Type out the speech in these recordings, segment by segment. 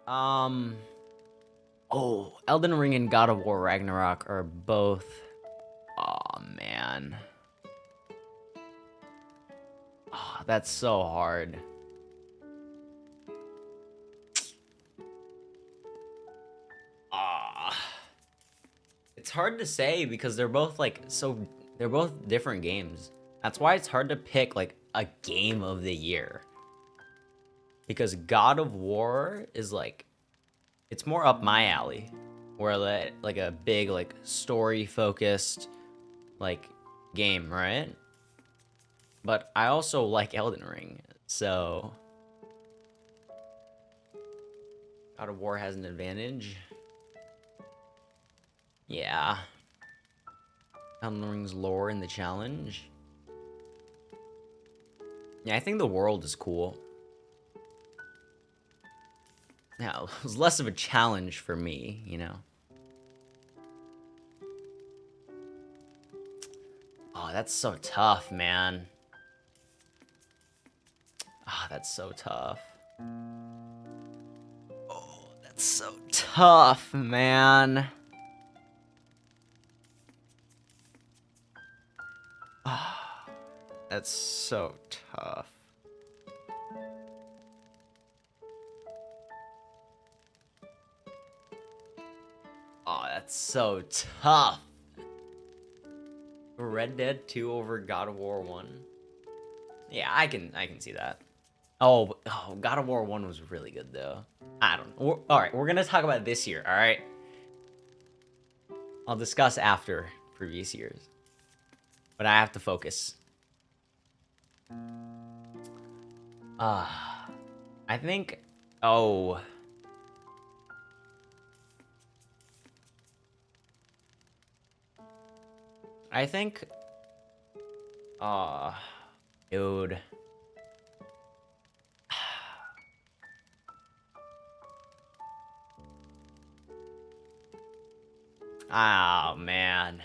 Um. Oh, Elden Ring and God of War Ragnarok are both. Oh man. Oh, that's so hard. Ah. It's hard to say because they're both like so. They're both different games. That's why it's hard to pick like a game of the year. Because God of War is like it's more up my alley, where like a big like story focused like game, right? But I also like Elden Ring, so God of War has an advantage. Yeah, Elden Ring's lore in the challenge. Yeah, I think the world is cool. Yeah, it was less of a challenge for me, you know. Oh, that's so tough, man. Ah, oh, that's so tough. Oh, that's so tough, man. Ah, that's so tough. Oh, that's so tough. Red Dead 2 over God of War 1. Yeah, I can see that. Oh, God of War 1 was really good though. I don't know. All right, we're going to talk about this year, all right? I'll discuss after previous years. But I have to focus. Uh I think oh, I think uh dude. Oh man.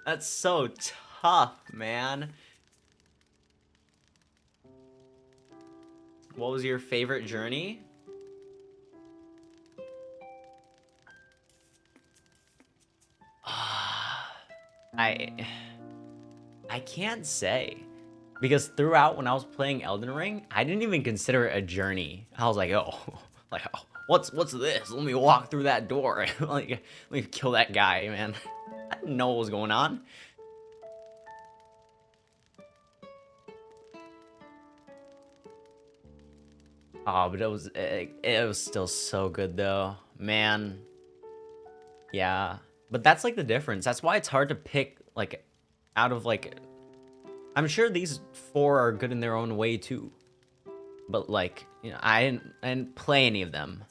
That's so tough, man. What was your favorite journey? I I can't say. Because throughout when I was playing Elden Ring, I didn't even consider it a journey. I was like, oh, like oh, what's this? Let me walk through that door. Like let me kill that guy, man. I didn't know what was going on. Oh, but it was still so good though. Man, yeah. But that's like the difference. That's why it's hard to pick like out of like I'm sure these four are good in their own way too. But like, you know, I didn't play any of them.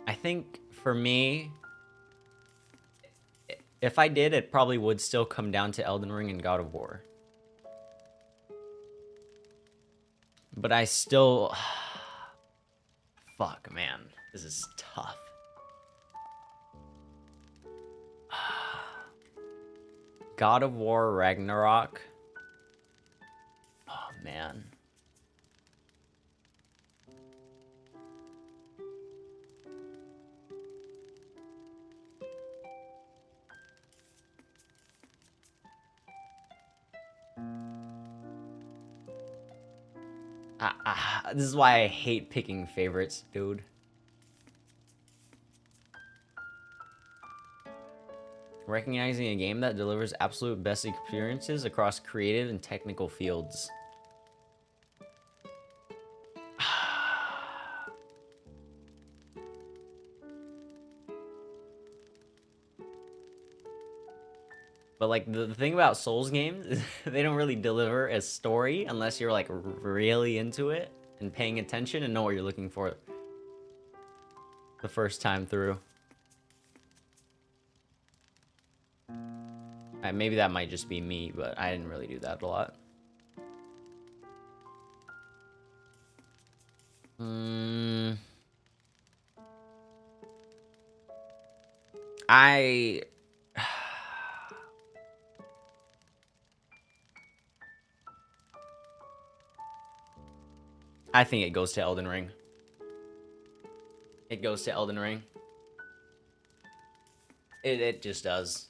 I think for me, if I did, it probably would still come down to Elden Ring and God of War. But I still fuck, man. This is tough. God of War Ragnarok. Oh man. This is why I hate picking favorites, dude. Recognizing a game that delivers absolute best experiences across creative and technical fields. But like the thing about Souls games is they don't really deliver a story unless you're like really into it and paying attention and know what you're looking for the first time through. Maybe that might just be me, but I didn't really do that a lot. Mm, I I think it goes to Elden Ring. It goes to Elden Ring. It just does.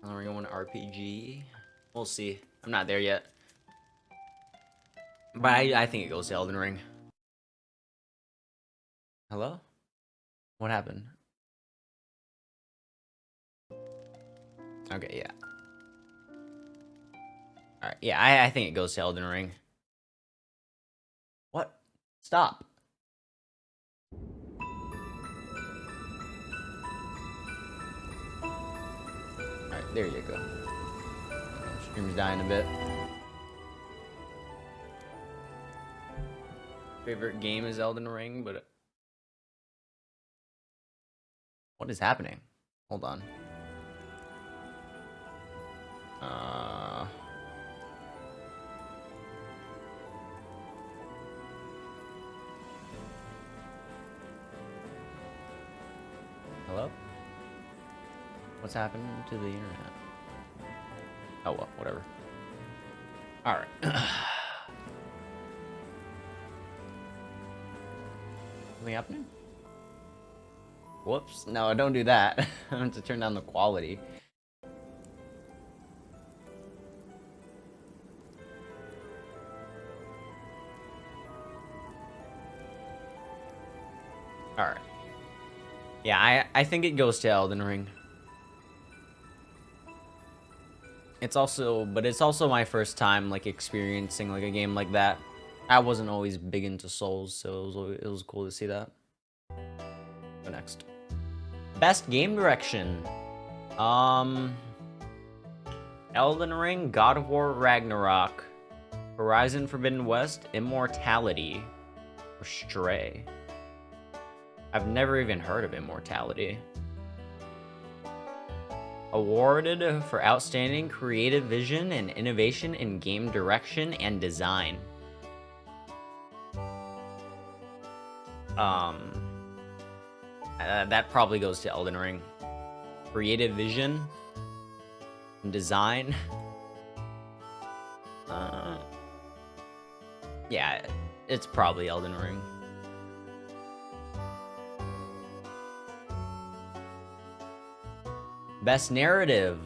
Elden Ring 1 RPG. We'll see. I'm not there yet. But I think it goes to Elden Ring. Hello? What happened? Okay, yeah. Alright, yeah, I think it goes to Elden Ring. What? Stop. Alright, there you go. Stream's dying a bit. Favorite game is Elden Ring, but... What is happening? Hold on. Hello? What's happened to the internet? Oh well, whatever. Alright. Something happening? Whoops. No, don't do that. I have to turn down the quality. Alright. Yeah, I think it goes to Elden Ring. It's also my first time like experiencing like a game like that. I wasn't always big into Souls, so it was cool to see that. Go next. Best game direction. Elden Ring, God of War Ragnarok, Horizon Forbidden West, Immortality, or Stray. I've never even heard of Immortality. Awarded for outstanding creative vision and innovation in game direction and design. That probably goes to Elden Ring. Creative vision and design. Yeah, it's probably Elden Ring. Best narrative.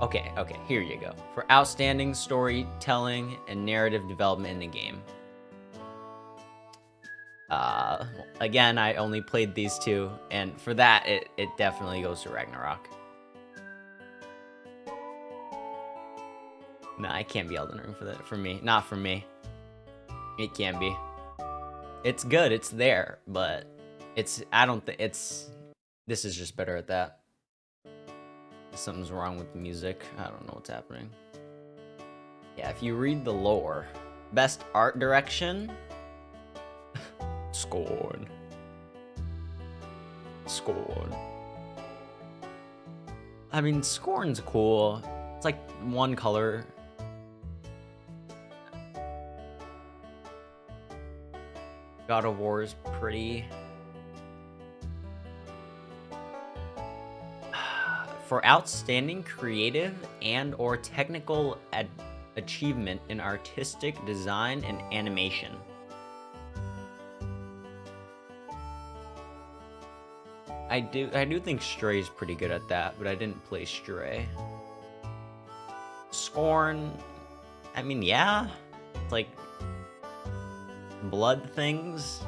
Okay, here you go. For outstanding storytelling and narrative development in the game. Again, I only played these two, and for that, it definitely goes to Ragnarok. No, it can't be Elden Ring for that. For me, not for me. It can be. It's good. It's there, but it's. I don't think it's. This is just better at that. Something's wrong with the music. I don't know what's happening. Yeah, if you read the lore, best art direction. Scorn. I mean, Scorn's cool. It's like one color. God of War is pretty. For outstanding creative and or technical achievement in artistic design and animation. I do think Stray is pretty good at that, but I didn't play Stray. Scorn, I mean, yeah, it's like blood things.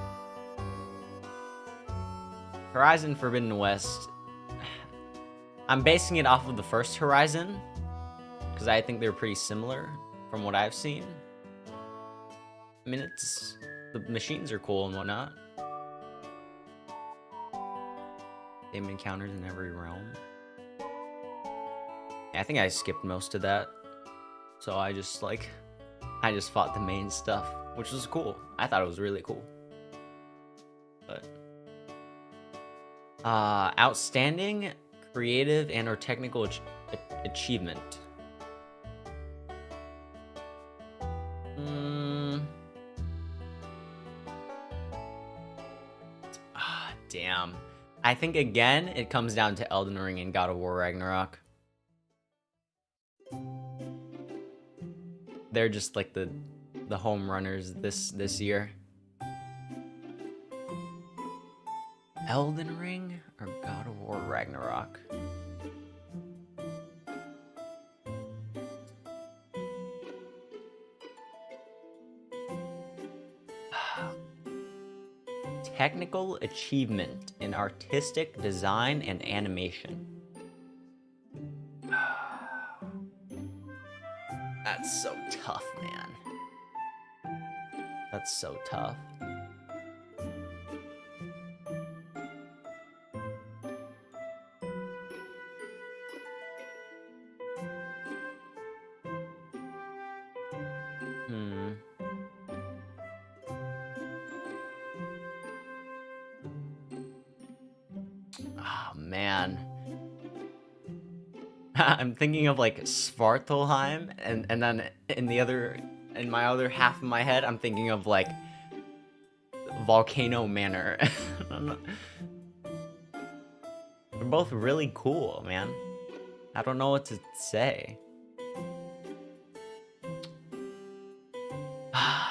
Horizon Forbidden West. I'm basing it off of the first Horizon, because I think they're pretty similar from what I've seen. I mean, the machines are cool and whatnot. Same encounters in every realm. Yeah, I think I skipped most of that. So I just fought the main stuff, which was cool. I thought it was really cool. But outstanding creative and or technical achievement. Damn. I think again it comes down to Elden Ring and God of War Ragnarok. they're just like the home runners this year. Elden Ring or God of War Ragnarok? Technical achievement in artistic design and animation. That's so tough, man. That's so tough. Oh, man. I'm thinking of like Svartalheim, and then in my other half of my head, I'm thinking of like Volcano Manor. They're both really cool, man. I don't know what to say. I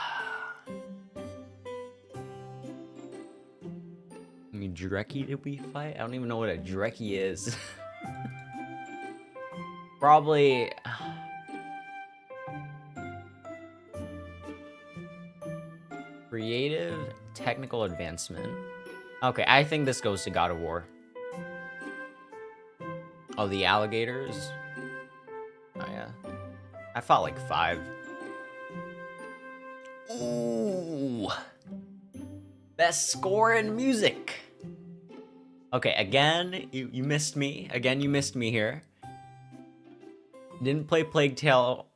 mean, Dreki did we fight? I don't even know what a Dreki is. Probably... Creative technical advancement. Okay, I think this goes to God of War. Oh, the alligators? Oh, yeah. I fought like 5. Ooh! Best score in music! Okay, again, you missed me. Again, you missed me here. Didn't play Plague Tale.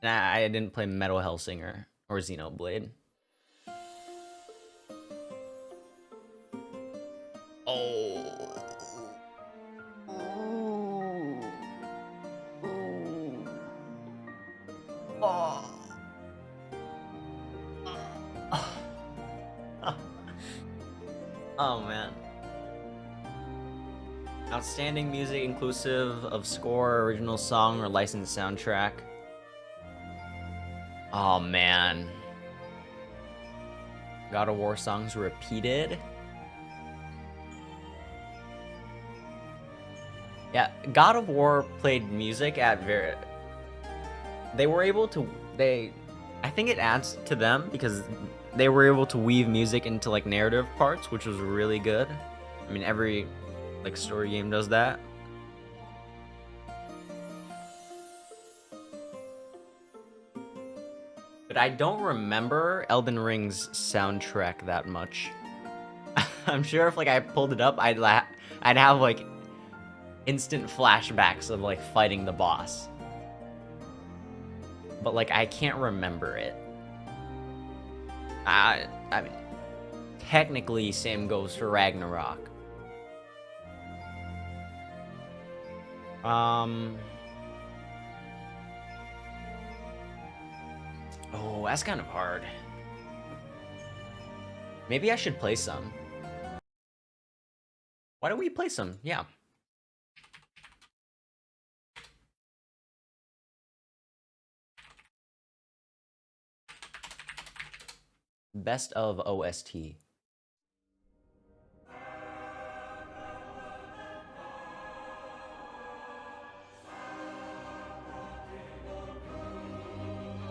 Nah, I didn't play Metal Hellsinger or Xenoblade. Oh. Oh. Oh, man. Outstanding music inclusive of score, original song, or licensed soundtrack. Oh, man. God of War songs repeated. Yeah, God of War played music at they were able to, I think it adds to them because they were able to weave music into like narrative parts, which was really good. I mean, every like story game does that. But I don't remember Elden Ring's soundtrack that much. I'm sure if like I pulled it up, I'd have like instant flashbacks of like fighting the boss. But like I can't remember it. I mean, technically same goes for Ragnarok. Oh, that's kind of hard. Maybe I should play some. Why don't we play some? Yeah. Best of OST.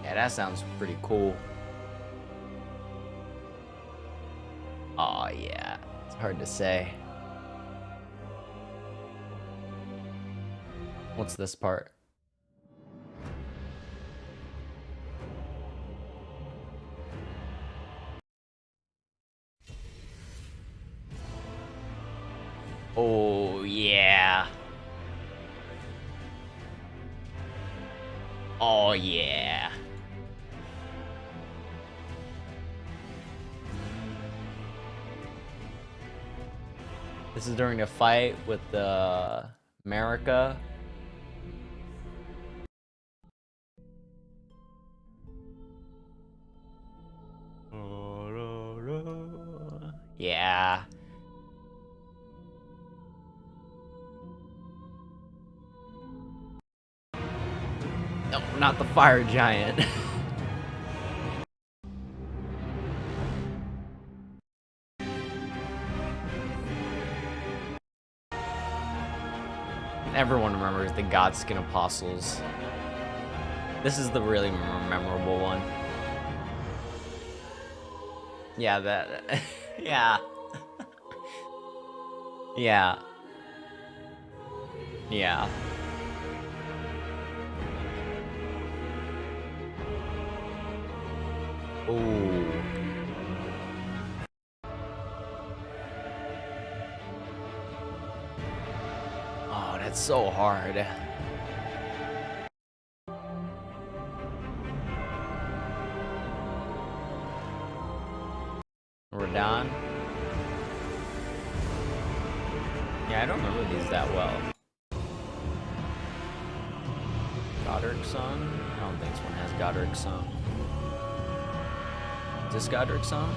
Yeah, that sounds pretty cool. Oh, yeah. It's hard to say. What's this part? Oh, yeah. Oh, yeah. This is during a fight with the America. Yeah. No, not the fire giant. Everyone remembers the Godskin Apostles. This is the really memorable one. Yeah, that... yeah. Yeah. Yeah. Ooh. Oh, that's so hard. Radon. Yeah, I don't remember these that well. Godric song? I don't think this one has Godric song. Is this Godric song?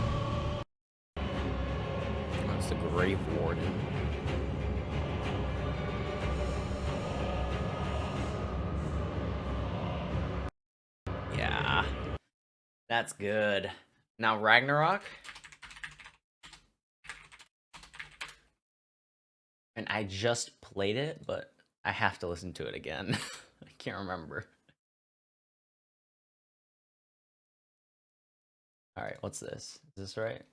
Oh, it's the Grave Warden. Yeah. That's good. Now Ragnarok. And I just played it, but I have to listen to it again. I can't remember. Alright, what's this? Is this right?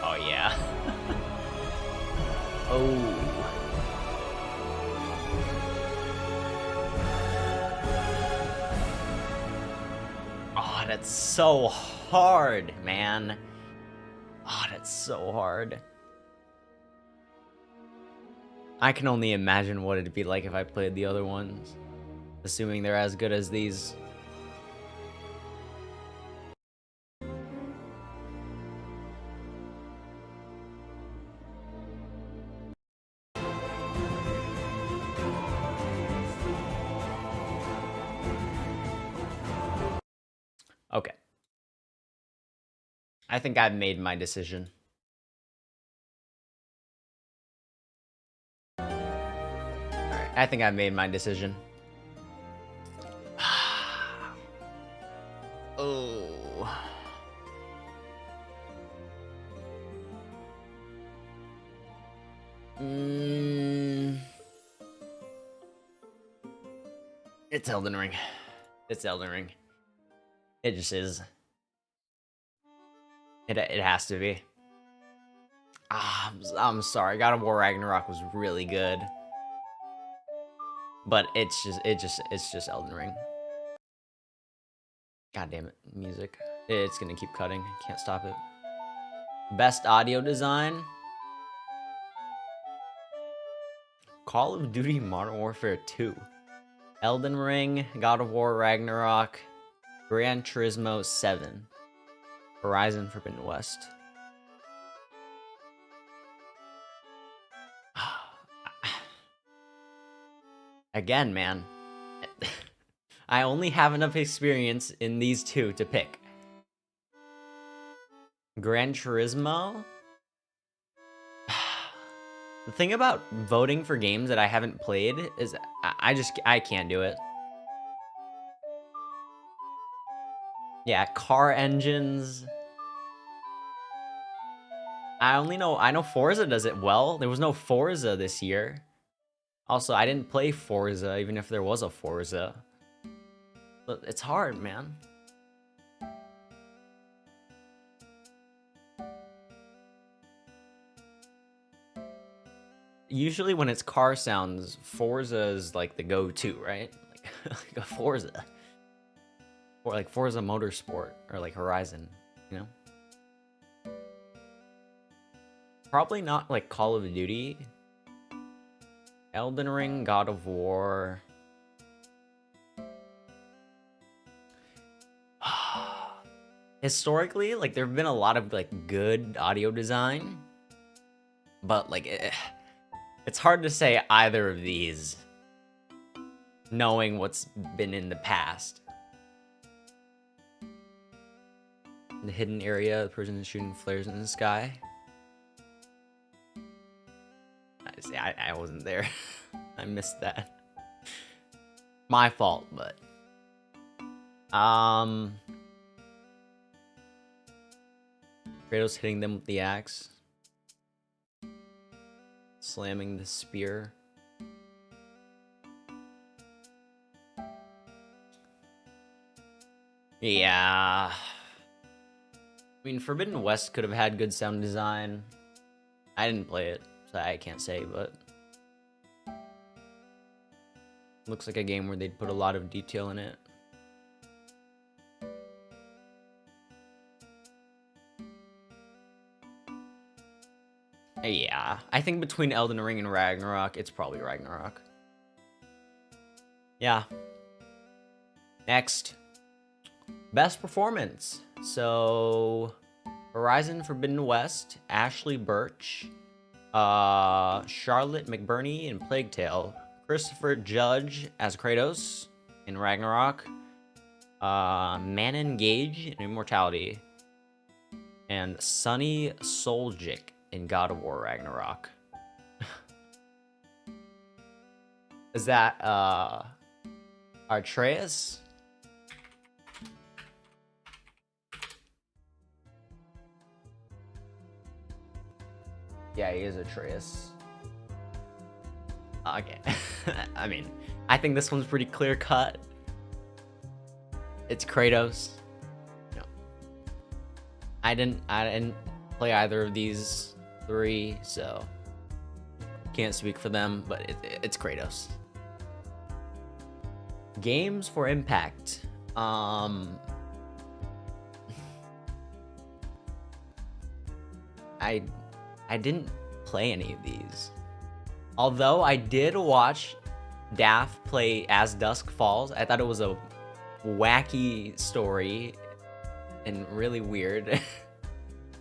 Oh, yeah. Oh. Oh, that's so hard, man. Oh, that's so hard. I can only imagine what it'd be like if I played the other ones. Assuming they're as good as these. Okay. I think I've made my decision. Alright, I think I've made my decision. Oh. It's Elden Ring. It's Elden Ring. It just is. It has to be. I'm sorry. God of War Ragnarok was really good. But it's just Elden Ring. God damn it, music. It's gonna keep cutting. Can't stop it. Best audio design. Call of Duty Modern Warfare 2. Elden Ring, God of War Ragnarok, Gran Turismo 7, Horizon Forbidden West. Again, man. I only have enough experience in these two to pick. Gran Turismo? The thing about voting for games that I haven't played is I can't do it. Yeah, car engines. I know Forza does it well. There was no Forza this year. Also, I didn't play Forza, even if there was a Forza. But it's hard, man. Usually when it's car sounds, Forza is like the go-to, right? Like a Forza. Or like Forza Motorsport, or like Horizon, you know? Probably not like Call of Duty. Elden Ring, God of War. Historically, like there have been a lot of like good audio design, but like it's hard to say either of these knowing what's been in the past. The hidden area, the person is shooting flares in the sky. I wasn't there. I missed that. My fault, but Kratos hitting them with the axe, slamming the spear. Yeah. I mean, Forbidden West could have had good sound design. I didn't play it, so I can't say, but looks like a game where they'd put a lot of detail in it. Yeah, I think between Elden Ring and Ragnarok, it's probably Ragnarok. Yeah. Next. Best performance. So, Horizon Forbidden West, Ashley Birch, Charlotte McBurney in Plague Tale, Christopher Judge as Kratos in Ragnarok, Manon Gage in Immortality, and Sonny Soljic in God of War Ragnarok. Is that Atreus? Yeah, he is Atreus. Okay. I mean, I think this one's pretty clear cut. It's Kratos. No. I didn't play either of these three, so can't speak for them, but it's Kratos. Games for Impact. I didn't play any of these. Although I did watch Daft play As Dusk Falls. I thought it was a wacky story and really weird.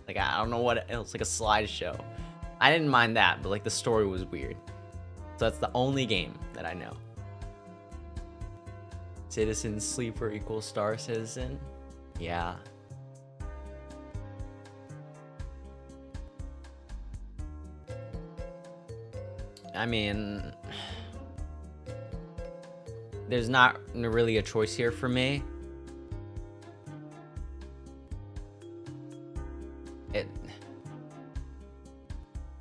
Like, I don't know what it was, like a slideshow. I didn't mind that, but like the story was weird. So that's the only game that I know. Citizen Sleeper equals Star Citizen? Yeah. I mean, there's not really a choice here for me.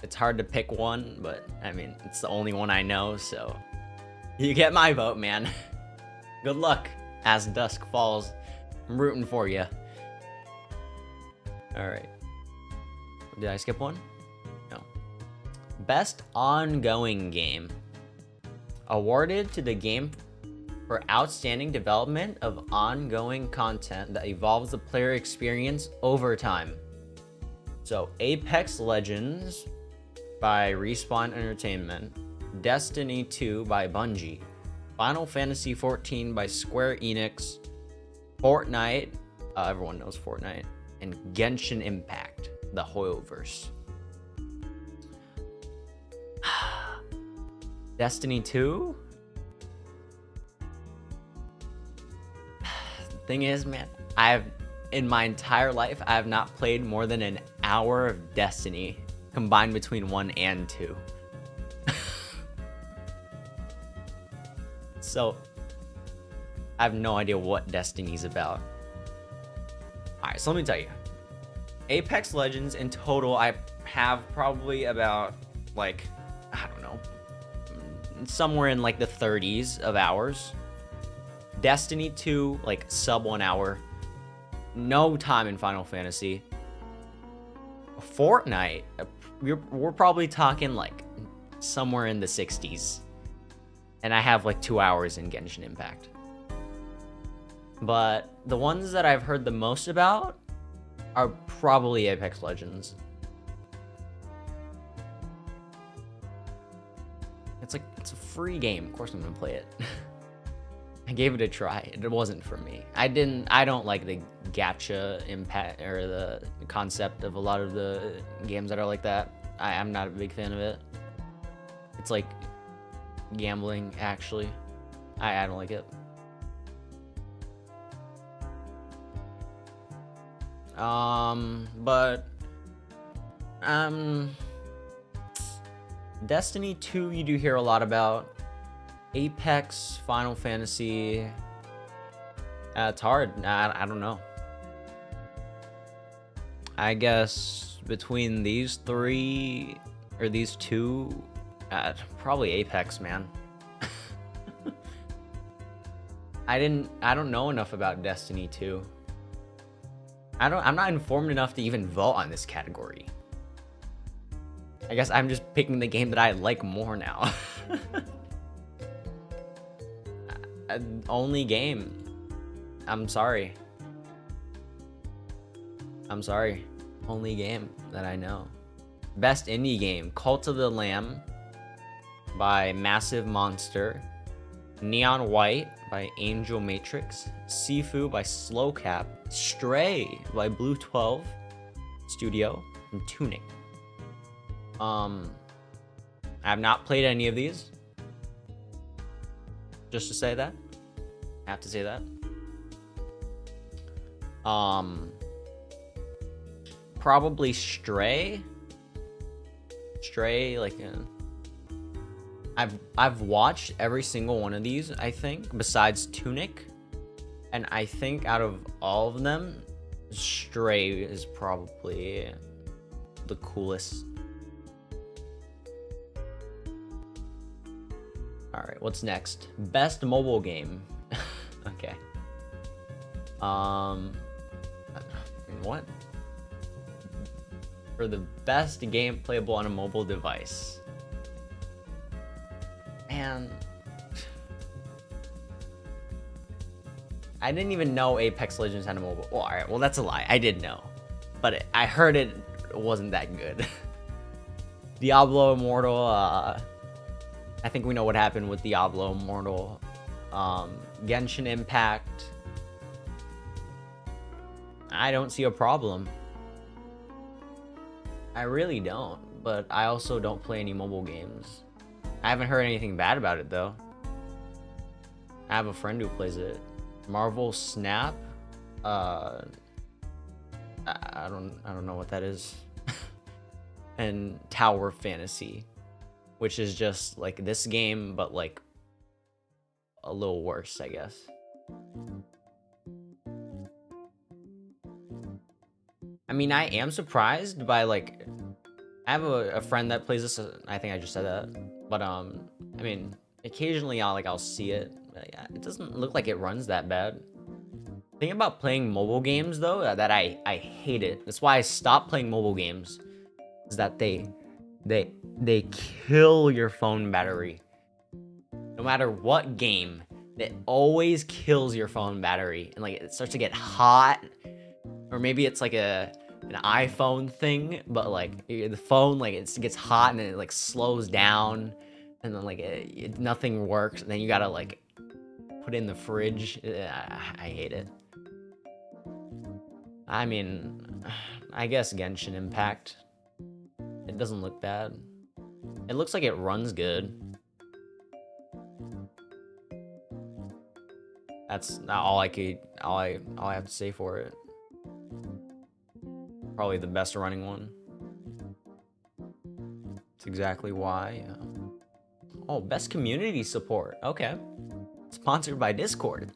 It's hard to pick one, but I mean, it's the only one I know, so you get my vote, man. Good luck. As Dusk Falls, I'm rooting for you. All right. Did I skip one? No. Best ongoing game. Awarded to the game for outstanding development of ongoing content that evolves the player experience over time. So, Apex Legends by Respawn Entertainment, Destiny 2 by Bungie, Final Fantasy XIV by Square Enix, Fortnite, everyone knows Fortnite, and Genshin Impact, the Hoyoverse. Destiny 2? Thing is, man, in my entire life, I have not played more than an hour of Destiny combined between 1 and 2. So, I have no idea what Destiny's about. Alright, so let me tell you. Apex Legends in total, I have probably about, like, I don't know, somewhere in like the 30s of hours. Destiny 2, like sub 1 hour. No time in Final Fantasy. Fortnite, we're probably talking like somewhere in the 60s. And I have like 2 hours in Genshin Impact. But the ones that I've heard the most about are probably Apex Legends. It's a free game. Of course I'm gonna play it. I gave it a try. It wasn't for me. I don't like the gacha impact or the concept of a lot of the games that are like that. I'm not a big fan of it. It's like gambling, actually. I don't like it. But um, Destiny 2 you do hear a lot about. Apex, Final Fantasy. It's hard. I don't know. I guess between these three or these two, probably Apex, man. I don't know enough about Destiny 2. I'm not informed enough to even vote on this category. I guess I'm just picking the game that I like more now. Only game. I'm sorry. Only game that I know. Best indie game: Cult of the Lamb by Massive Monster, Neon White by Angel Matrix, Sifu by Slowcap, Stray by Blue 12 Studio, and Tunic. I have not played any of these. Just to say that. I have to say that. Probably Stray. Like I've watched every single one of these, I think, besides Tunic. And I think out of all of them, Stray is probably the coolest. Alright, what's next? Best mobile game. Okay. What? For the best game playable on a mobile device. Man. I didn't even know Apex Legends had a mobile. Well, alright, well that's a lie. I did know. But I heard it wasn't that good. Diablo Immortal, I think we know what happened with Diablo Immortal. Genshin Impact. I don't see a problem. I really don't, but I also don't play any mobile games. I haven't heard anything bad about it though. I have a friend who plays it. Marvel Snap. I don't know what that is. And Tower Fantasy, which is just like this game, but like a little worse, I guess. I mean, I am surprised by like, I have a friend that plays this. I think I just said that, but I mean, occasionally I'll see it. Yeah, it doesn't look like it runs that bad. The thing about playing mobile games though, that I hate it. That's why I stopped playing mobile games. Is that they kill your phone battery. No matter what game, it always kills your phone battery, and like it starts to get hot. Or maybe it's like an iPhone thing, but like the phone, like it gets hot and then it like slows down, and then like nothing works, and then you gotta like put it in the fridge. I hate it. I mean, I guess Genshin Impact. It doesn't look bad. It looks like it runs good. That's all I have to say for it. Probably the best running one. That's exactly why. Oh, best community support. Okay. Sponsored by Discord.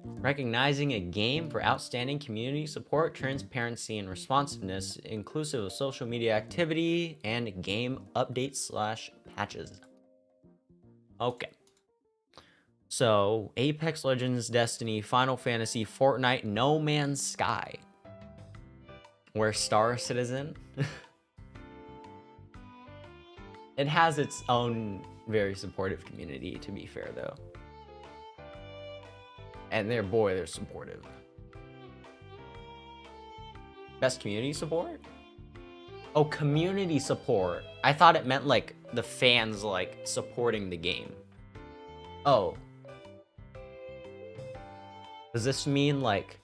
Recognizing a game for outstanding community support, transparency, and responsiveness, inclusive of social media activity and game updates/patches. Okay. So, Apex Legends, Destiny, Final Fantasy, Fortnite, No Man's Sky. Where Star Citizen. It has its own very supportive community, to be fair, though. And they're supportive. Best community support? Oh, community support. I thought it meant like the fans like supporting the game. Oh. Does this mean like...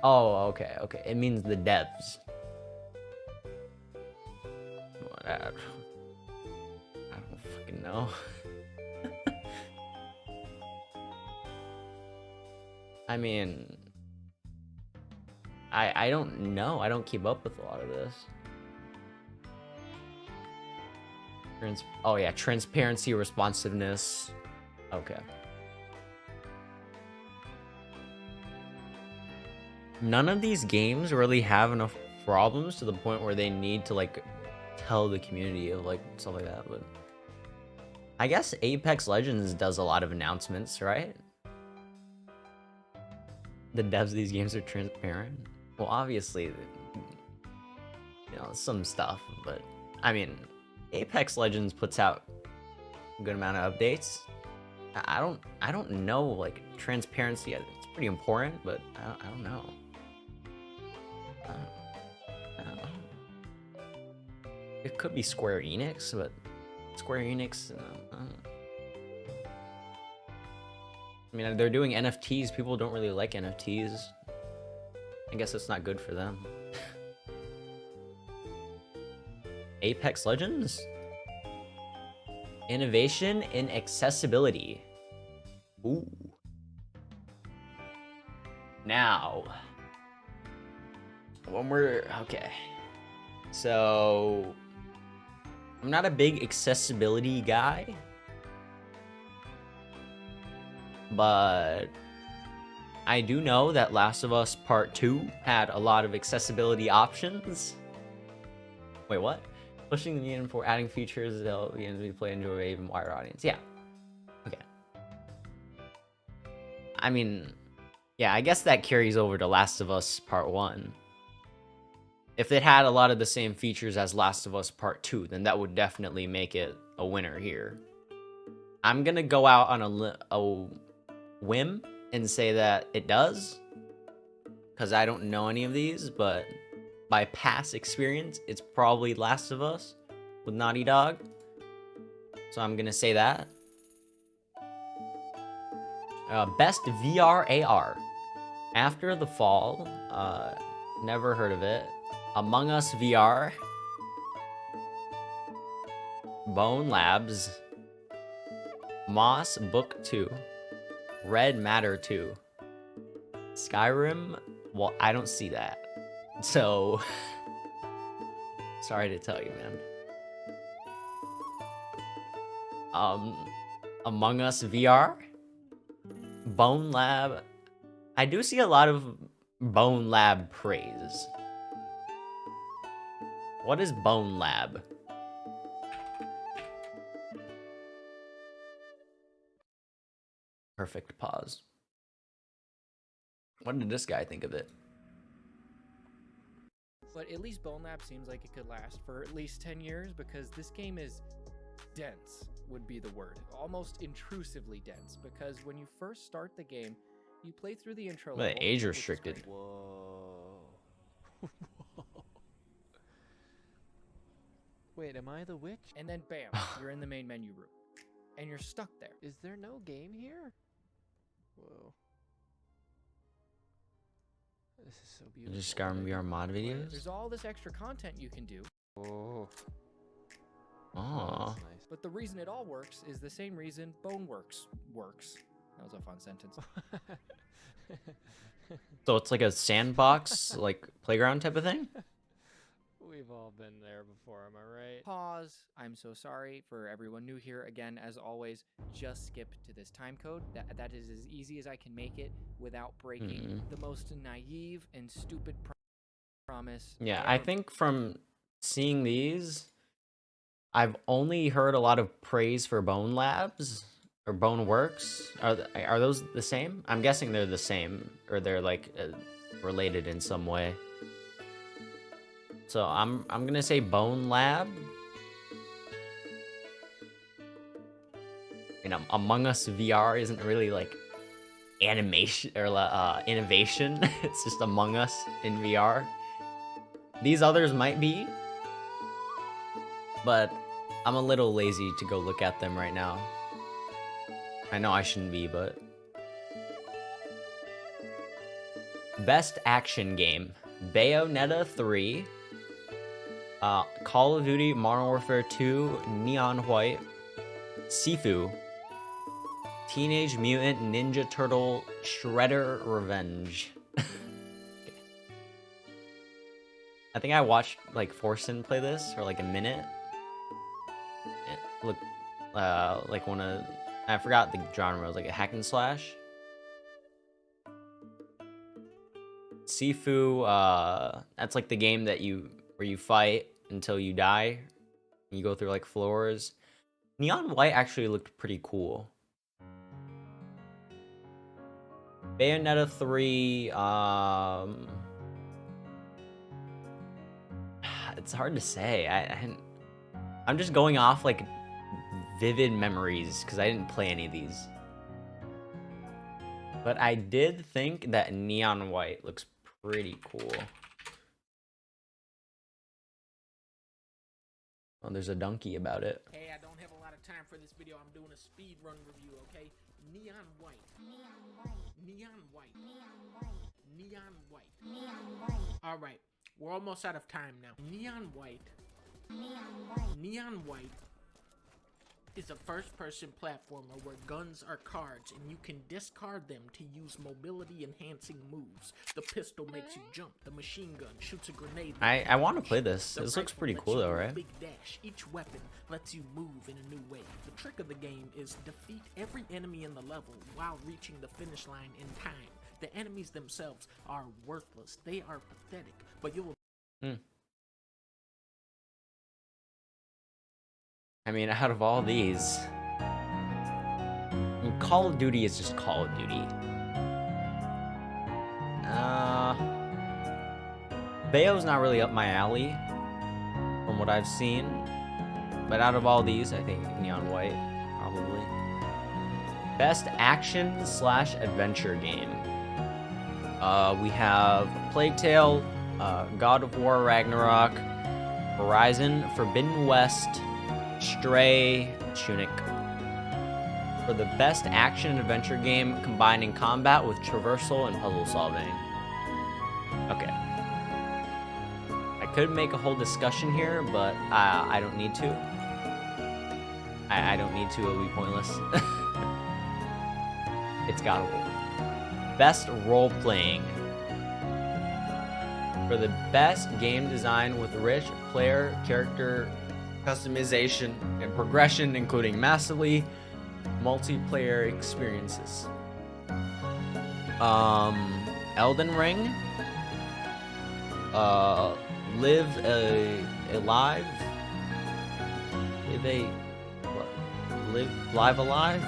Oh, okay. It means the devs. I don't fucking know. I mean, I don't know. I don't keep up with a lot of this. Oh yeah, transparency, responsiveness. Okay. None of these games really have enough problems to the point where they need to like tell the community of like stuff like that, but I guess Apex Legends does a lot of announcements, right? The devs of these games are transparent. Well, obviously, you know, some stuff, but I mean, Apex Legends puts out a good amount of updates. I don't know, like transparency. It's pretty important, but I don't know. I don't know. It could be Square Enix, but Square Enix. I mean, they're doing NFTs. People don't really like NFTs. I guess it's not good for them. Apex Legends? Innovation in accessibility. Ooh. Now, when we're okay, so I'm not a big accessibility guy, but I do know that Last of Us Part 2 had a lot of accessibility options. Wait, what? Pushing the medium for adding features that'll be able to play into an even wider audience. Yeah. Okay. I mean, yeah, I guess that carries over to Last of Us Part 1. If it had a lot of the same features as Last of Us Part 2, then that would definitely make it a winner here. I'm gonna go out on a whim and say that it does, because I don't know any of these, but by past experience, it's probably Last of Us with Naughty Dog. So I'm gonna say that. Best VR AR. After the Fall, never heard of it. Among Us VR. Bone Labs. Moss Book 2. Red Matter 2. Skyrim, well, I don't see that. So, sorry to tell you, man. Among Us VR, Bone Lab. I do see a lot of Bone Lab praise. What is Bone Lab? Perfect pause. What did this guy think of it? But at least Bone Lab seems like it could last for at least 10 years, because this game is dense, would be the word. Almost intrusively dense, because when you first start the game, you play through the intro level. Age restricted. Whoa. Wait, am I the witch? And then bam, you're in the main menu room. And you're stuck there. Is there no game here? Whoa. This is so beautiful. Just Skyrim VR mod videos? There's all this extra content you can do. Oh. Aww. That's nice. But the reason it all works is the same reason Boneworks works. That was a fun sentence. So it's like a sandbox, like playground type of thing? We've all been there before, am I right? Pause. I'm so sorry for everyone new here. Again, as always, just skip to this time code. That is as easy as I can make it without breaking the most naive and stupid promise. Yeah, ever. I think from seeing these, I've only heard a lot of praise for Bone Labs or Bone Works. Are those the same? I'm guessing they're the same, or they're like related in some way. So I'm gonna say Bone Lab. You know, Among Us VR isn't really like animation or innovation. It's just Among Us in VR. These others might be, but I'm a little lazy to go look at them right now. I know I shouldn't be, but best action game: Bayonetta 3. Call of Duty Modern Warfare 2 Neon White, Sifu, Teenage Mutant Ninja Turtle Shredder Revenge. Okay. I think I watched like Forsen play this for like a minute. It looked like one of, I forgot the genre. It was like a hack and slash. Sifu, that's like the game that where you fight until you die. And you go through like floors. Neon White actually looked pretty cool. Bayonetta 3, it's hard to say. I'm just going off like vivid memories because I didn't play any of these. But I did think that Neon White looks pretty cool. Oh, there's a donkey about it. Hey, I don't have a lot of time for this video. I'm doing a speed run review, okay? Neon White. Neon White. Neon White. Neon White. Neon White. Neon White. All right, we're almost out of time now. Neon White. Neon White. Neon White is a first-person platformer where guns are cards and you can discard them to use mobility-enhancing moves. The pistol makes you jump. The machine gun shoots a grenade. I want to play this. This looks pretty cool though, right? Big dash. Each weapon lets you move in a new way. The trick of the game is defeat every enemy in the level while reaching the finish line in time. The enemies themselves are worthless. They are pathetic, but you will. I mean, out of all these, I mean, Call of Duty is just Call of Duty. Bayo's not really up my alley, from what I've seen. But out of all these, I think Neon White, probably. Best action / adventure game. We have Plague Tale, God of War Ragnarok, Horizon Forbidden West, Stray, Tunic. For the best action adventure game combining combat with traversal and puzzle solving. Okay. I could make a whole discussion here, but I don't need to. I don't need to, it'll be pointless. It's God of War. Best role-playing. For the best game design with rich player character customization and progression, including massively multiplayer experiences. Elden Ring, Live Alive, Live Alive,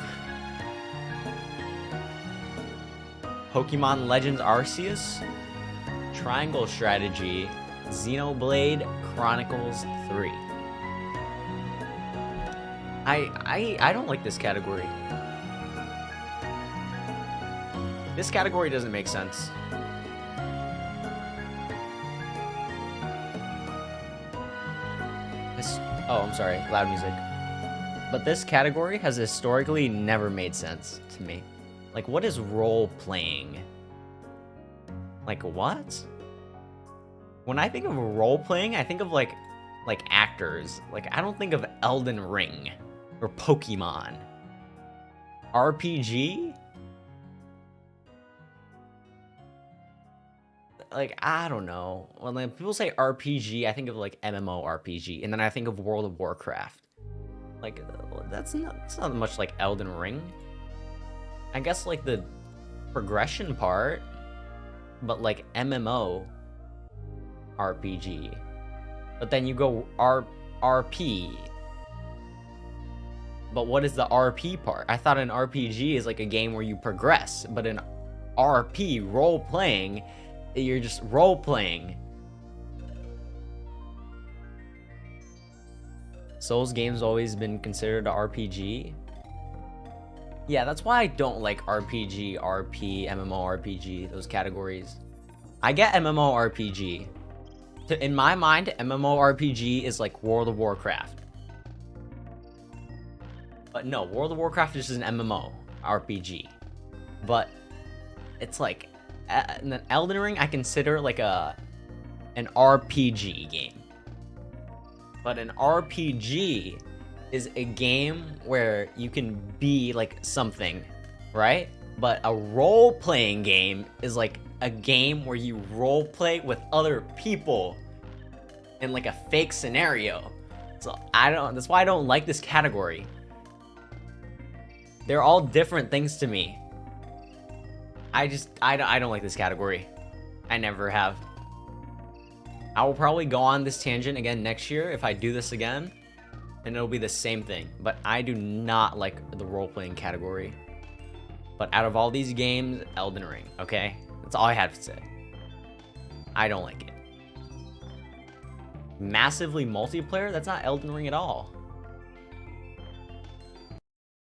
Pokemon Legends Arceus, Triangle Strategy, Xenoblade Chronicles 3. I don't like this category. This category doesn't make sense. Oh, I'm sorry, loud music. But this category has historically never made sense to me. Like, what is role-playing? Like, what? When I think of role-playing, I think of like actors. Like, I don't think of Elden Ring or Pokemon. RPG? Like, I don't know. When like, people say RPG, I think of like MMORPG, and then I think of World of Warcraft. Like, that's not much like Elden Ring. I guess like the progression part, but like MMO RPG. But then you go RP. But what is the RP part? I thought an RPG is like a game where you progress, but an RP, role playing, you're just role playing. Souls games always been considered a RPG. Yeah, that's why I don't like RPG, RP, MMORPG, those categories. I get MMORPG. In my mind, MMORPG is like World of Warcraft. But no, World of Warcraft is just an MMORPG. But it's like, an Elden Ring I consider like an RPG game. But an RPG is a game where you can be like something, right? But a role-playing game is like a game where you role-play with other people. in like a fake scenario. So that's why I don't like this category. They're all different things to me. I don't like this category. I never have. I will probably go on this tangent again next year if I do this again, and it'll be the same thing. But I do not like the role-playing category. But out of all these games, Elden Ring, okay? That's all I have to say. I don't like it. Massively multiplayer? That's not Elden Ring at all.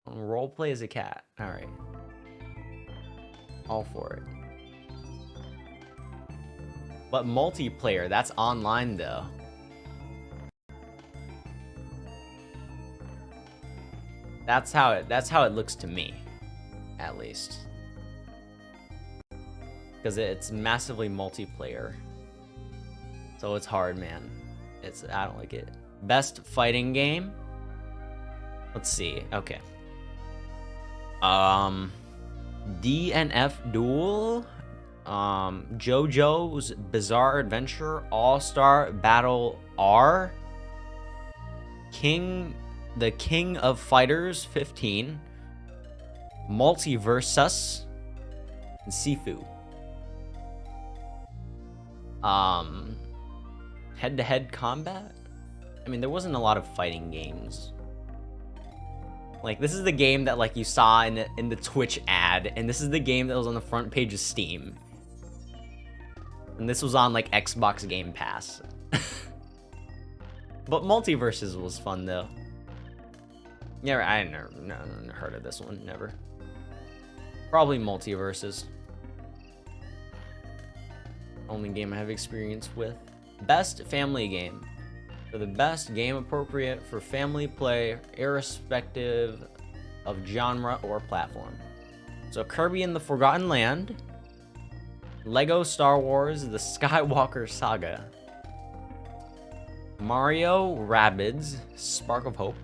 Roleplay as a cat. Alright. All for it. But multiplayer, that's online though. That's how it looks to me, at least. Because it's massively multiplayer. So it's hard, man. I don't like it. Best fighting game? Let's see. Okay. DNF Duel, JoJo's Bizarre Adventure, All-Star Battle R, The King of Fighters 15, Multiversus, and Sifu. Head-to-head combat? I mean, there wasn't a lot of fighting games. Like, this is the game that, like, you saw in the Twitch ad, and this is the game that was on the front page of Steam. And this was on, like, Xbox Game Pass. But Multiverses was fun, though. Yeah, I never heard of this one, never. Probably Multiverses. Only game I have experience with. Best family game. For the best game appropriate for family play, irrespective of genre or platform. So Kirby and the Forgotten Land, Lego Star Wars The Skywalker Saga, Mario Rabbids Spark of Hope,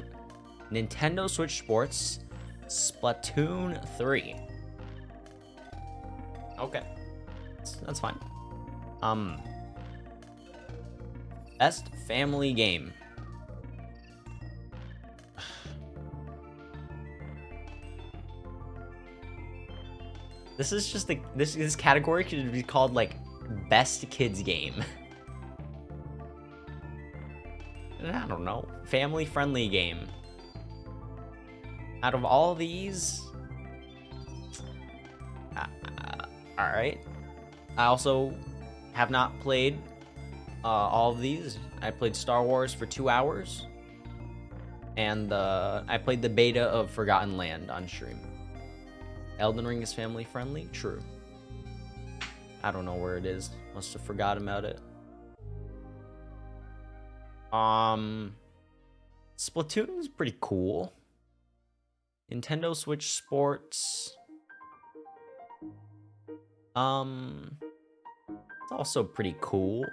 Nintendo Switch Sports, Splatoon 3. Okay. That's fine. Best family game. This is just this category could be called like best kids game. I don't know. Family friendly game. Out of all these, all right. I also have not played all of these. I played Star Wars for 2 hours, and I played the beta of Forgotten Land on stream. Elden Ring is family friendly? True. I don't know where it is. Must have forgot about it. Splatoon is pretty cool. Nintendo Switch Sports. It's also pretty cool.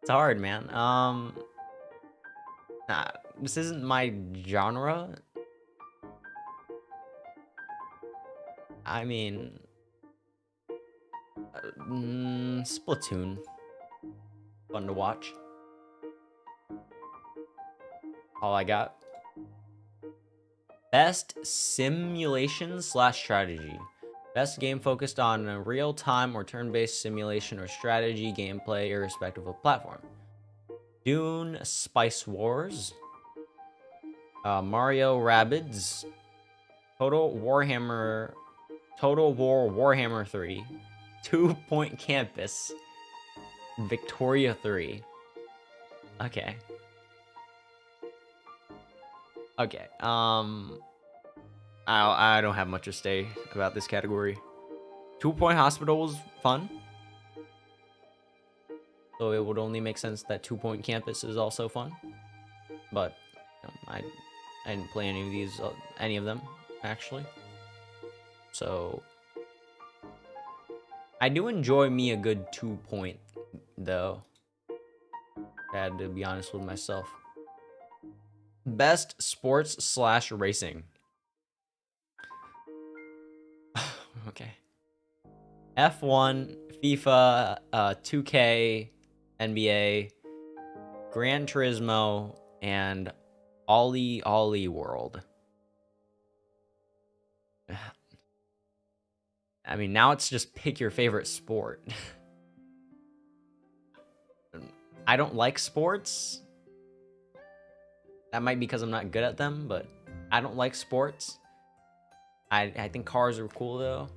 It's hard, man. This isn't my genre. I mean, Splatoon. Fun to watch. All I got. Best simulation / strategy. Best game focused on a real-time or turn-based simulation or strategy gameplay irrespective of platform. Dune Spice Wars. Mario Rabbids. Total War Warhammer 3. 2 Point Campus. Victoria 3. Okay. Okay, I don't have much to say about this category. 2 Point Hospital was fun. So it would only make sense that 2 Point Campus is also fun. But I didn't play any of them, actually. So I do enjoy me a good 2 Point, though. I had to be honest with myself. Best sports / racing. Okay. F1, FIFA, 2K, NBA, Gran Turismo, and Ollie Ollie World. I mean, now it's just pick your favorite sport. I don't like sports. That might be because I'm not good at them, but I don't like sports. I think cars are cool though.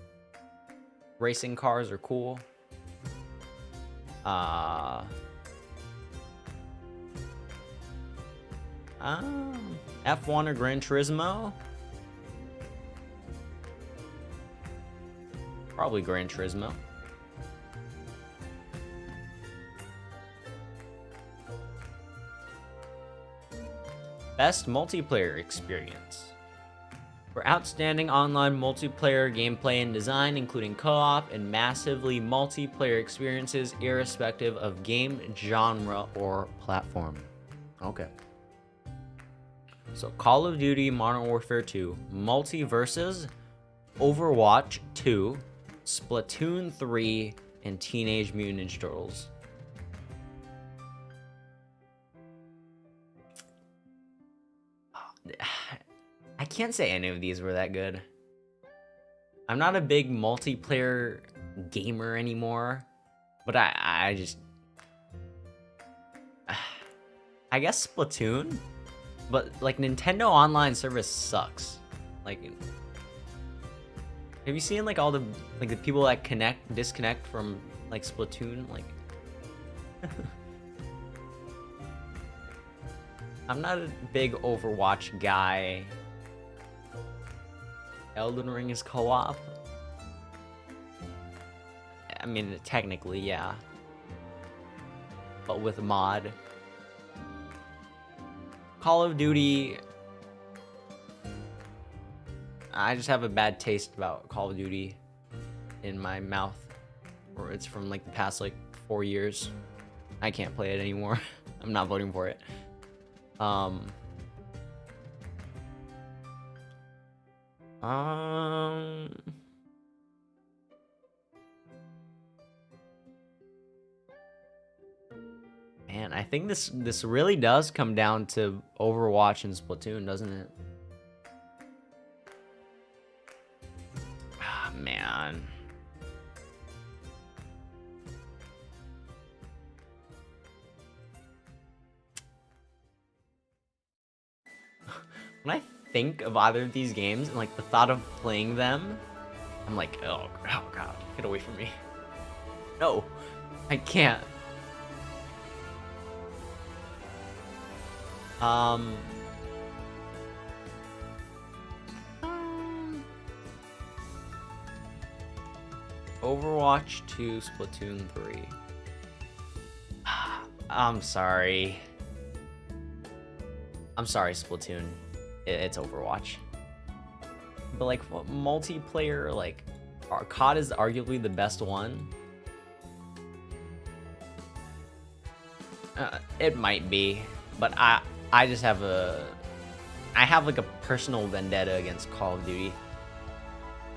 Racing cars are cool. F1 or Gran Turismo? Probably Gran Turismo. Best multiplayer experience. For outstanding online multiplayer gameplay and design, including co-op and massively multiplayer experiences, irrespective of game genre or platform. Okay. So Call of Duty Modern Warfare 2, Multiverses, Overwatch 2, Splatoon 3, and Teenage Mutant Ninja Turtles. I can't say any of these were that good. I'm not a big multiplayer gamer anymore, but I just... I guess Splatoon? But, like, Nintendo Online service sucks. Like... Have you seen, like, all the people that disconnect from, like, Splatoon? Like... I'm not a big Overwatch guy. Elden Ring is co-op. I mean, technically, yeah. But with mod. Call of Duty... I just have a bad taste about Call of Duty in my mouth. Or it's from, like, the past, like, 4 years. I can't play it anymore. I'm not voting for it. Man, I think this really does come down to Overwatch and Splatoon, doesn't it? Ah, man. When I think of either of these games and like the thought of playing them, I'm like, oh god, get away from me. No, I can't. Overwatch 2, Splatoon 3. I'm sorry. I'm sorry, Splatoon. It's Overwatch. But like, what multiplayer, like, COD is arguably the best one. It might be, but I just have I have like a personal vendetta against Call of Duty.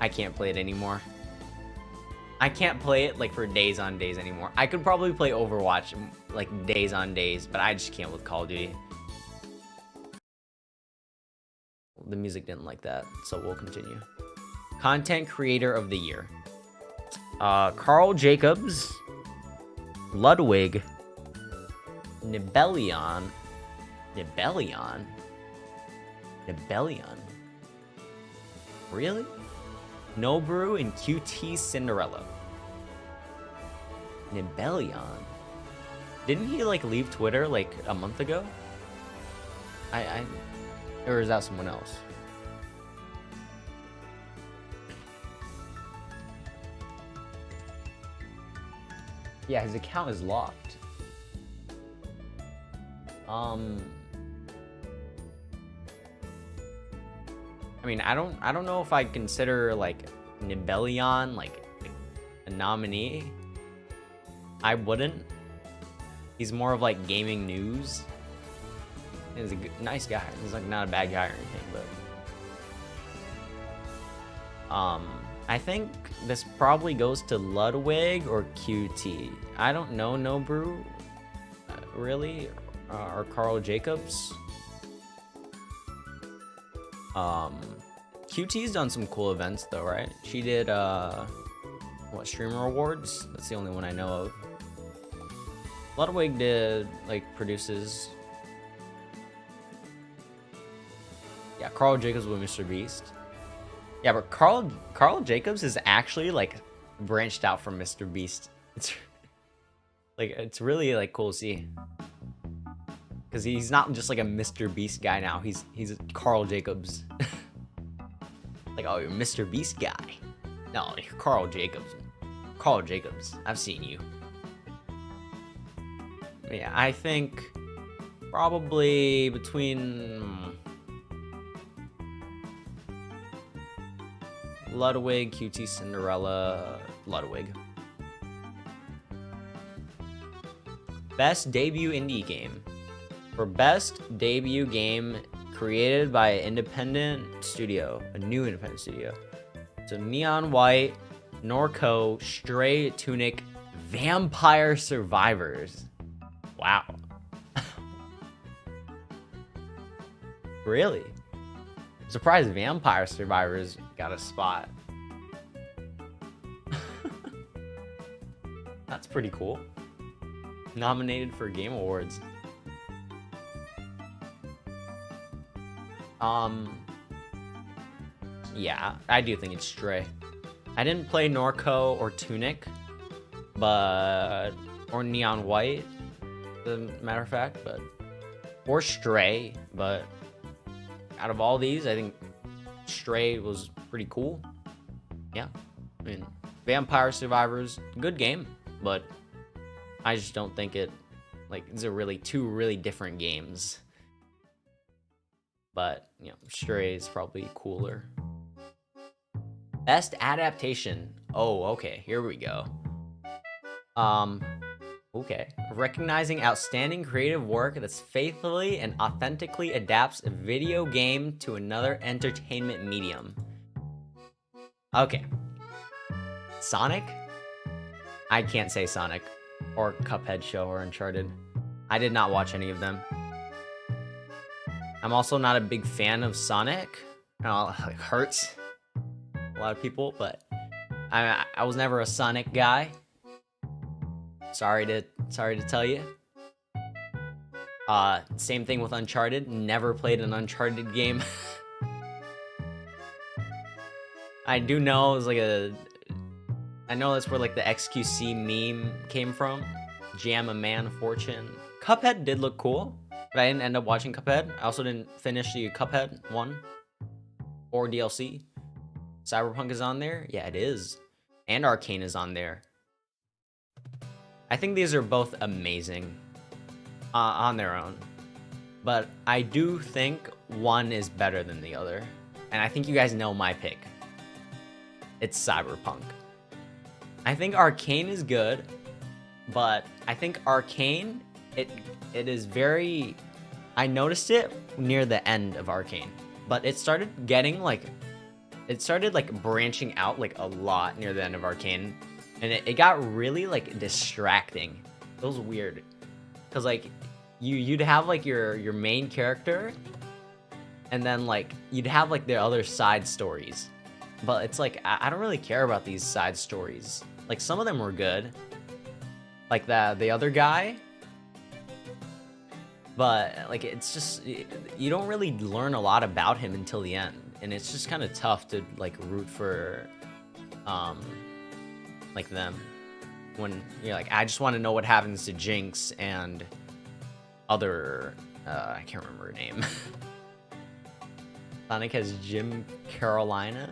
I can't play it anymore. I can't play it like for days on days anymore. I could probably play Overwatch like days on days, but I just can't with Call of Duty. The music didn't like that, so we'll continue. Content Creator of the Year. Carl Jacobs, Ludwig, Nibelion. Really? Nobru and QT Cinderella. Nibelion. Didn't he like leave Twitter like a month ago? Or is that someone else? Yeah, his account is locked. I mean, I don't know if I'd consider like Nibelion like a nominee. I wouldn't. He's more of like gaming news. He's a nice guy. He's like not a bad guy or anything, but I think this probably goes to Ludwig or QT. I don't know Nobru, really, or Carl Jacobs. QT's done some cool events though, right? She did what, streamer awards? That's the only one I know of. Ludwig did like produces. Yeah, Carl Jacobs with Mr. Beast. Yeah, but Carl Jacobs is actually like branched out from Mr. Beast. It's like it's really like cool to see. Cause he's not just like a Mr. Beast guy now. He's Carl Jacobs. Like, oh, you're Mr. Beast guy. No, you're Carl Jacobs. Carl Jacobs, I've seen you. Yeah, I think probably between Ludwig, QT, Cinderella, Ludwig. Best debut indie game. For best debut game created by an independent studio, a new independent studio. So Neon White, Norco, Stray, Tunic, Vampire Survivors. Wow. Really? I'm surprised Vampire Survivors got a spot. That's pretty cool. Nominated for Game Awards. Yeah, I do think it's Stray. I didn't play Norco or Tunic, but or Neon White, as a matter of fact, but or Stray, but out of all these, I think Stray was pretty cool. Yeah, I mean, Vampire Survivors, good game, but I just don't think it, like, these are really two really different games. But, you know, Stray is probably cooler. Best adaptation. Oh, okay, here we go. Okay. Recognizing outstanding creative work that's faithfully and authentically adapts a video game to another entertainment medium. Okay. Sonic? I can't say Sonic. Or Cuphead Show or Uncharted. I did not watch any of them. I'm also not a big fan of Sonic. I know, it hurts a lot of people, but I was never a Sonic guy. Sorry to tell you. Same thing with Uncharted. Never played an Uncharted game. I do know it's like I know that's where like the XQC meme came from. Jam a Man Fortune. Cuphead did look cool, but I didn't end up watching Cuphead. I also didn't finish the Cuphead 1 or DLC. Cyberpunk is on there? Yeah, it is. And Arcane is on there. I think these are both amazing on their own. But I do think one is better than the other. And I think you guys know my pick. It's Cyberpunk. I think Arcane is good, but I think Arcane, it is very... I noticed it near the end of Arcane, but it started getting like... It started like branching out like a lot near the end of Arcane, and it got really like distracting. It was weird, cause like you'd have like your main character, and then like you'd have like the other side stories, but it's like I don't really care about these side stories. Like some of them were good, like the other guy, but like it's just you don't really learn a lot about him until the end. And it's just kind of tough to like root for like them when you're like, I just want to know what happens to Jinx and other I can't remember her name. Sonic has Jim Carolina.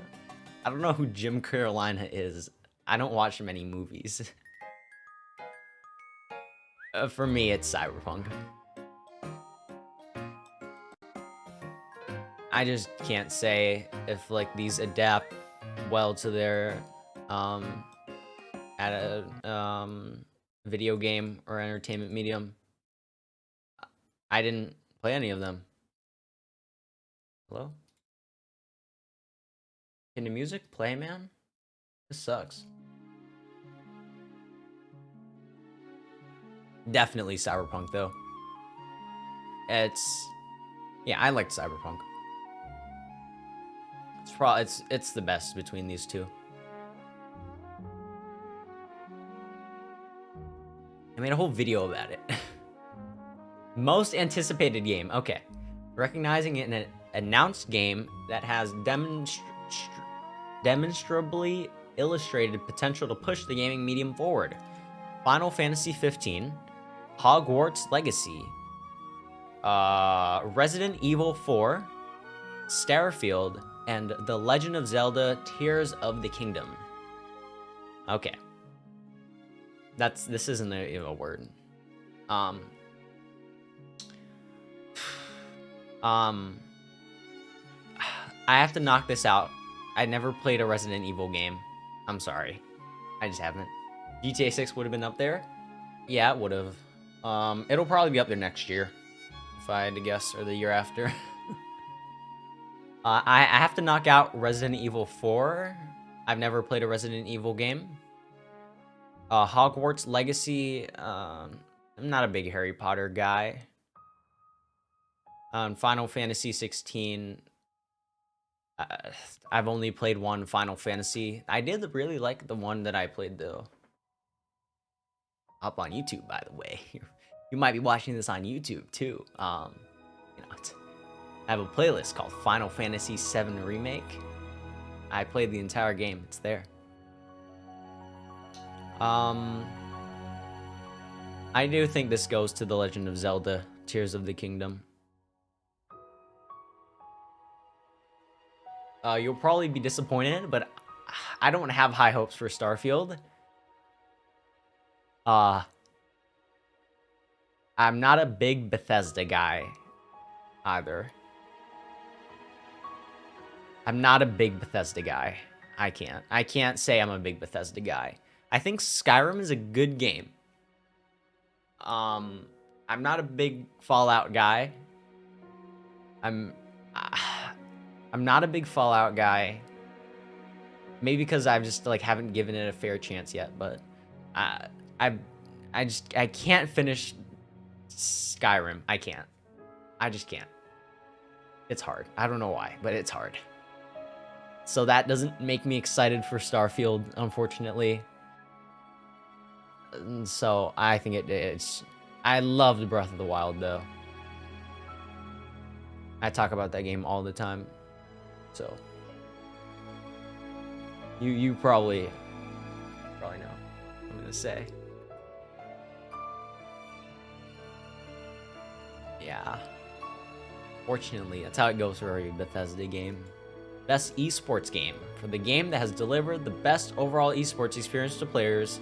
I don't know who Jim Carolina is. I don't watch many movies. For me, it's Cyberpunk. I just can't say if like these adapt well to their at a video game or entertainment medium. I didn't play any of them. Hello? Can the music play, man? This sucks. Definitely Cyberpunk though. Yeah, I liked Cyberpunk. It's the best between these two. I made a whole video about it. Most anticipated game. Okay. Recognizing an announced game that has demonstrably illustrated potential to push the gaming medium forward. Final Fantasy 15, Hogwarts Legacy, Resident Evil 4, Starfield, and The Legend of Zelda Tears of the Kingdom. Okay. This isn't a word. I have to knock this out. I never played a Resident Evil game. I'm sorry. I just haven't. GTA 6 would have been up there. Yeah, it would have. It'll probably be up there next year, if I had to guess, or the year after. I have to knock out Resident Evil 4. I've never played a Resident Evil game. Hogwarts Legacy. I'm not a big Harry Potter guy. Final Fantasy 16. I've only played one Final Fantasy. I did really like the one that I played though. Up on YouTube, by the way. You might be watching this on YouTube too. I have a playlist called Final Fantasy VII Remake. I played the entire game. It's there. I do think this goes to The Legend of Zelda Tears of the Kingdom. You'll probably be disappointed, but I don't have high hopes for Starfield. I'm not a big Bethesda guy either. I'm not a big Bethesda guy. I can't say I'm a big Bethesda guy. I think Skyrim is a good game. I'm not a big Fallout guy. I'm not a big Fallout guy. Maybe because I've just haven't given it a fair chance yet, but I can't finish Skyrim. I can't. I just can't. It's hard. I don't know why, but it's hard. So that doesn't make me excited for Starfield, unfortunately. And so I think it's... I loved Breath of the Wild, though. I talk about that game all the time. So... You probably know what I'm gonna say. Yeah. Fortunately, that's how it goes for every Bethesda game. Best esports game. For the game that has delivered the best overall esports experience to players,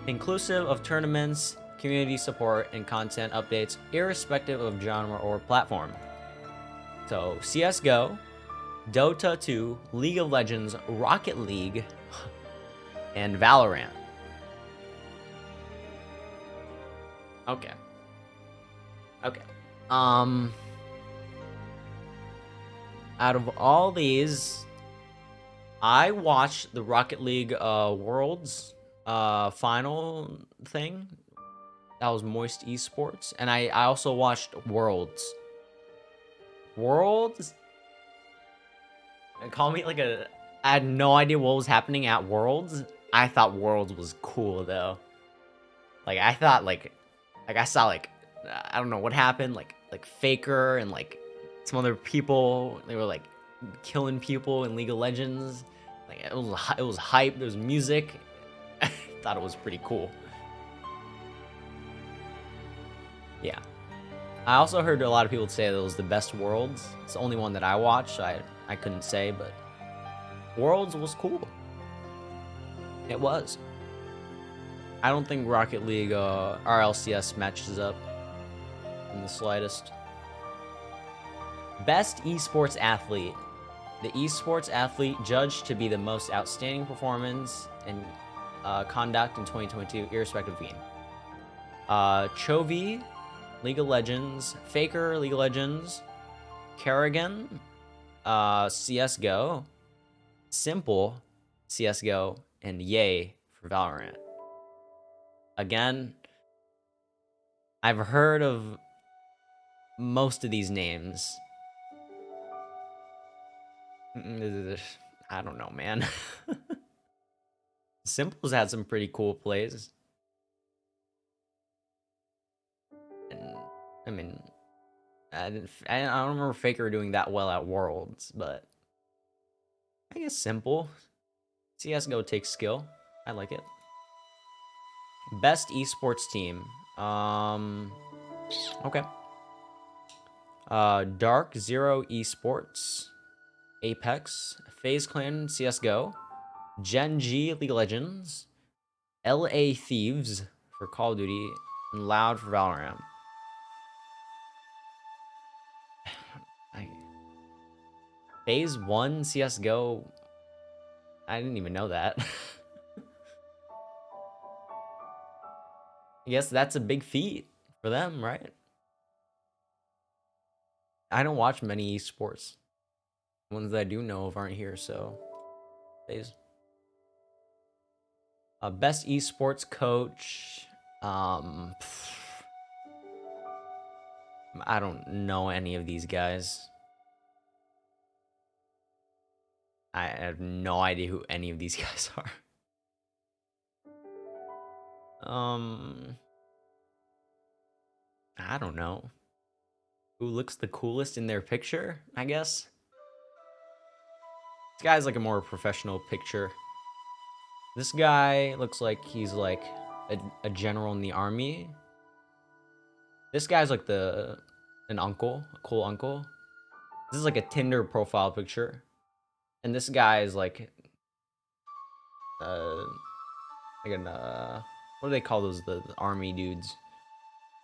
inclusive of tournaments, community support, and content updates, irrespective of genre or platform. So, CSGO, Dota 2, League of Legends, Rocket League, and Valorant. Okay. Out of all these, I watched the Rocket League Worlds final thing. That was Moist Esports. And I also watched Worlds. Call me I had no idea what was happening at Worlds. I thought Worlds was cool though. I thought I saw I don't know what happened, like Faker and some other people, they were killing people in League of Legends. It was hype, there was music. I thought it was pretty cool. Yeah. I also heard a lot of people say that it was the best Worlds. It's the only one that I watched, so I couldn't say, but Worlds was cool. It was. I don't think Rocket League RLCS matches up in the slightest. Best esports athlete. The esports athlete judged to be the most outstanding performance and conduct in 2022, irrespective of game. Chovy, League of Legends, Faker, League of Legends, Kerrigan, CSGO, Simple, CSGO, and yay for Valorant. Again, I've heard of most of these names. I don't know, man. Simple's had some pretty cool plays. And, I mean, I don't remember Faker doing that well at Worlds, but I guess Simple. CSGO takes skill. I like it. Best esports team. Okay. Dark Zero Esports, Apex, FaZe Clan CSGO, Gen G League of Legends, LA Thieves for Call of Duty, and Loud for Valorant. FaZe 1 CSGO. I didn't even know that. I guess that's a big feat for them, right? I don't watch many esports. The ones that I do know of aren't here, so FaZe. Best esports coach. I don't know any of these guys. I have no idea who any of these guys are. I don't know. Who looks the coolest in their picture, I guess? This guy's like a more professional picture. This guy looks like he's like a general in the army. This guy's like an uncle, a cool uncle. This is like a Tinder profile picture. And this guy is like what do they call those, the army dudes?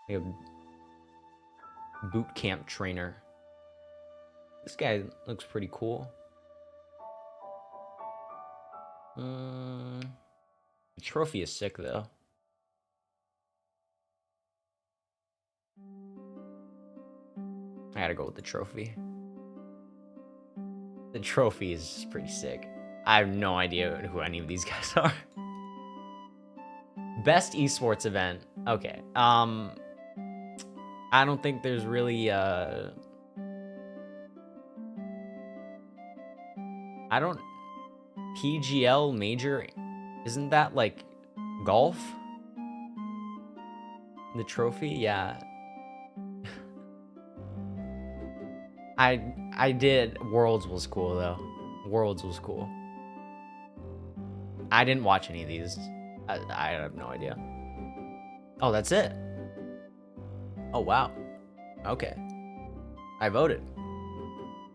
Like a boot camp trainer. This guy looks pretty cool. The trophy is sick though. I gotta go with the trophy. The trophy is pretty sick. I have no idea who any of these guys are. Best esports event. Okay. I don't think there's really PGL major, isn't that like golf? The trophy? Yeah. I did. Worlds was cool though. Worlds was cool. I didn't watch any of these. I have no idea. Oh, that's it. Oh wow. Okay. I voted.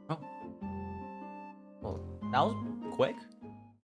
Oh. Well, that was quick.